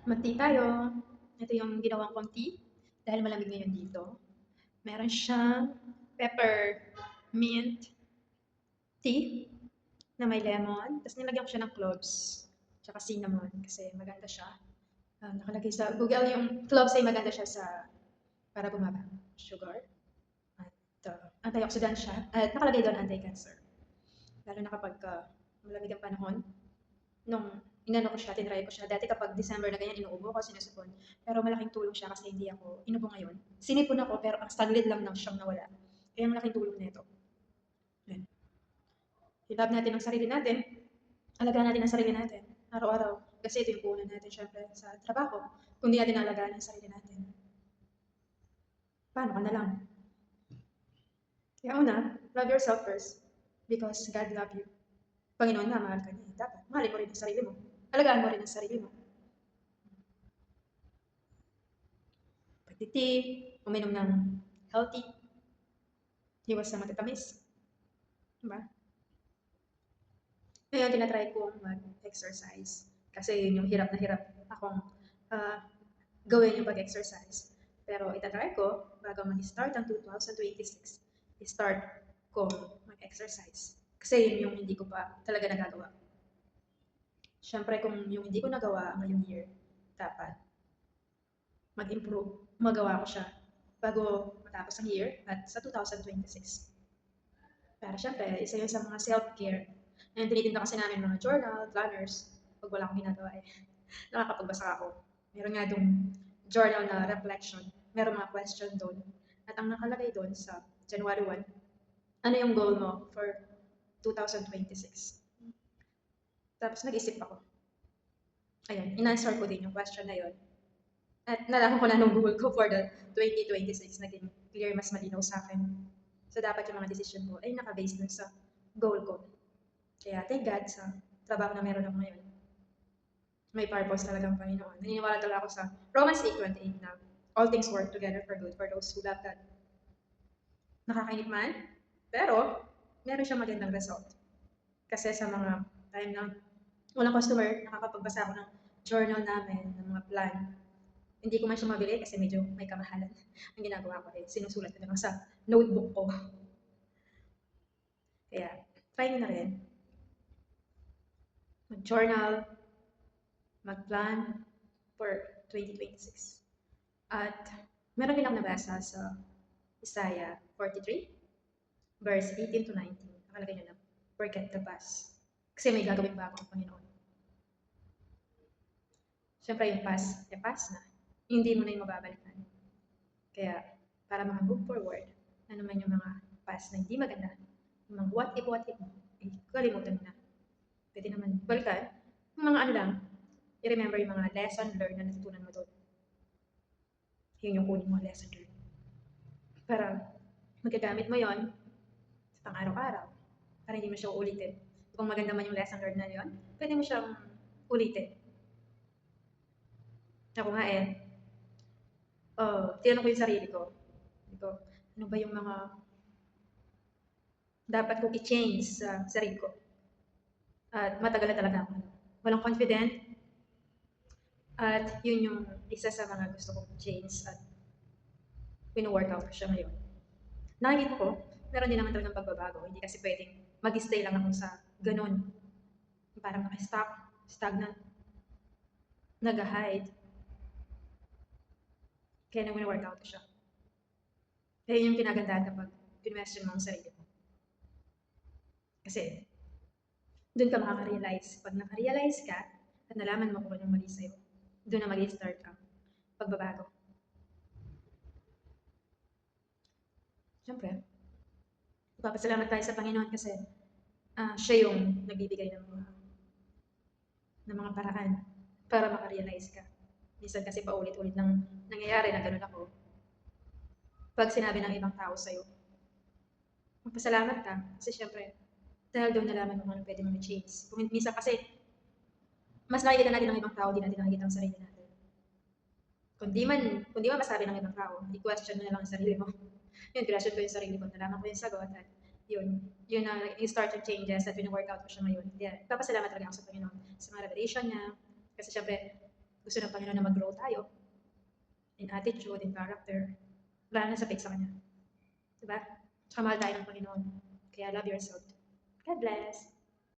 Mag-tea tayo. Ito yung ginawang kong tea dahil malamig ngayon dito. Meron siyang peppermint tea na may lemon. Tapos nilagyan ko siya ng cloves tsaka cinnamon kasi maganda siya. Nakalagay sa Google yung cloves ay maganda siya sa para bumaba sugar at antioxidant siya at nakalagay doon anti-cancer. Lalo na kapag malamig ang panahon, nung inano ko siya, tinry ko siya. Dati kapag December na ganyan, inuubo ko, sinusupon. Pero malaking tulong siya kasi hindi ako inubo ngayon. Sinipon ako, pero ang saglit lang ng siyang nawala. Kaya malaking tulong nito. Yan. I-love natin ang sarili natin. Alagaan natin ang sarili natin. Araw-araw. Kasi ito yung puhunan natin, syempre, sa trabaho. Kung di natin alagaan ang sarili natin, paano ka na lang? Kaya una, love yourself first. Because God love you. Panginoon nga, mahal ka niya. Dapat, mahalin mo rin ang sarili mo. Alagaan mo rin ang sarili mo. Pagtiti, uminom ng healthy, iwas sa matatamis. Diba? Ngayon, tinatry kong mag-exercise. Kasi yun yung hirap na hirap akong gawin yung pag-exercise. Pero itatry ko, bago mag-start ang 2026, i-start ko mag-exercise. Kasi yun yung hindi ko pa talaga nagagawa. Siyempre, kung yung hindi ko nagawa ngayong year, dapat mag-improve, magawa ko siya bago matapos ang year at sa 2026. Para syempre, isa yun sa mga self-care. And tinitinda kasi namin mga journal, planners, pag wala akong ginagawa eh. Nakakapagbasa ako. Meron nga dong journal na reflection. Meron mga question doon. At ang nakalagay doon sa January 1, ano yung goal mo for 2026? Tapos nag-isip ako. Ayun, in-answer ko din yung question na yun. At nalaman ko na nung goal ko for the 2026, naging clear, mas malinaw sa akin. So, dapat yung mga decision ko ay naka-base dun sa goal ko. Kaya, thank God sa trabaho na meron ako ngayon. May purpose talagang Panginoon. Naniniwala talaga ako sa Romans 8:28 na all things work together for good for those who love God. Nakakainip man, pero meron siyang magandang result. Kasi sa mga time na walang customer, nakakapagbasa ako ng journal namin, ng mga plan. Hindi ko man siya mabili kasi medyo may kamahalan. Ang ginagawa ko eh, sinusulat ko na lang sa notebook ko. Kaya, try nyo na rin. Mag-journal, mag-plan for 2026. At meron din ako nabasa sa Isaiah 43, verse 18 to 19. Nakalagay nyo na, forget the past. Kasi may gagawin ba ako ang Panginoon. Siyempre yung past, past na. Hindi mo na yung mababalikan. Kaya, para maka-move forward, ano man yung mga past na hindi maganda, yung mga what if mo, eh, kalimutan mo na. Pwede naman balikan. Yung mga ano lang, i-remember yung mga lesson learned na natutunan mo doon. Yun yung kunin mo, lesson learned. Para magagamit mo yon sa pang-araw-araw. Para hindi mo siya uulitin. Kung maganda man yung lesson learned na yon, pwede mo siyang ulitin. Ako nga eh, tinanong ko yung sarili ko. Ito, ano ba yung mga dapat kong i-change sa sarili ko? At matagal na talaga ako. Walang confident. At yun yung isa sa mga gusto kong change at pino-workout ko siya ngayon. Nakikita ko, meron din naman talagang pagbabago. Hindi kasi pwedeng mag-stay lang ako sa ganun. Parang naka-stop, stagnant, nag-hide. Kaya nang workout ko siya. Kaya yung kinagandaan kapag pinwestiyon mo ang sarili mo. Kasi, doon ka makaka-realize. Pag naka-realize ka, at nalaman mo kung anong mali sa'yo, doon na mag-start ang pagbabago. Siyempre, ipapasalamat tayo sa Panginoon kasi siya yung nagbibigay ng mga paraan para makarealize ka. Minsan kasi paulit-ulit nang nangyayari na ganun ako. Pag sinabi ng ibang tao sa'yo, magpasalamat ka kasi syempre, dahil doon nalaman mo kung ano pwede mong i-change. Kung minsan kasi, mas nakikita natin ng ibang tao, di natin nakikita ang sarili natin. Kung di man masabi ng ibang tao, i-question mo na lang ang sarili mo. Yun, question ko yung sarili ko, nalaman ko yung sagot at yun na yung start yung changes at pinu-workout ko siya ngayon. Yeah, papasalamat talaga ako sa Panginoon sa mga revelation niya. Kasi syempre, gusto ng Panginoon na mag-grow tayo in attitude, in character. Wala na sa sa Kanya. Diba? Tsaka mahal tayo ng Panginoon. Kaya love yourself. God bless.